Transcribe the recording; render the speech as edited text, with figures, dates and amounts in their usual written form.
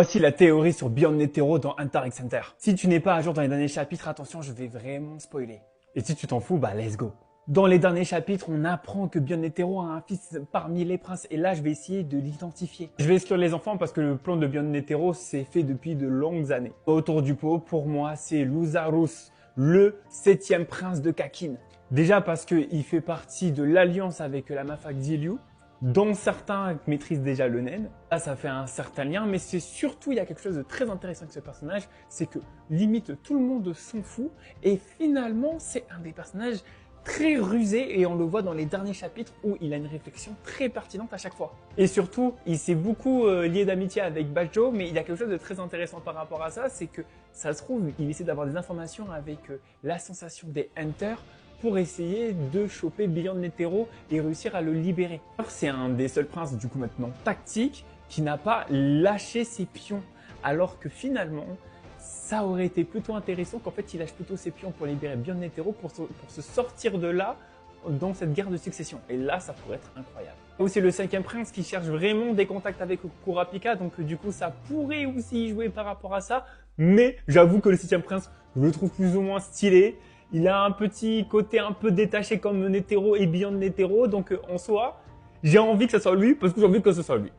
Voici la théorie sur Beyond Netero dans Hunter x Hunter. Si tu n'es pas à jour dans les derniers chapitres, attention, je vais vraiment spoiler. Et si tu t'en fous, bah let's go. Dans les derniers chapitres, on apprend que Beyond Netero a un fils parmi les princes et là, je vais essayer de l'identifier. Je vais exclure les enfants parce que le plan de Beyond Netero s'est fait depuis de longues années. Autour du pot, pour moi, c'est Luzarus, le 7e prince de Kakin. Déjà parce qu'il fait partie de l'alliance avec la Mafak Zilyu, dont certains maîtrisent déjà le Nen. Là, ça fait un certain lien, mais c'est surtout, il y a quelque chose de très intéressant avec ce personnage, c'est que limite tout le monde s'en fout, et finalement, c'est un des personnages très rusé, et on le voit dans les derniers chapitres où il a une réflexion très pertinente à chaque fois. Et surtout, il s'est beaucoup lié d'amitié avec Bajjo, mais il y a quelque chose de très intéressant par rapport à ça, c'est que ça se trouve, il essaie d'avoir des informations avec la sensation des Hunters, pour essayer de choper Beyond Netero et réussir à le libérer. C'est un des seuls princes du coup maintenant tactique qui n'a pas lâché ses pions, alors que finalement ça aurait été plutôt intéressant qu'en fait il lâche plutôt ses pions pour libérer Beyond Netero pour se sortir de là dans cette guerre de succession. Et là ça pourrait être incroyable. C'est le 5e prince qui cherche vraiment des contacts avec Kurapika, donc du coup ça pourrait aussi jouer par rapport à ça, mais j'avoue que le 7e prince, je le trouve plus ou moins stylé. Il a un petit côté un peu détaché comme Netero et Beyond Netero, donc en soi, j'ai envie que ce soit lui parce que j'ai envie que ce soit lui.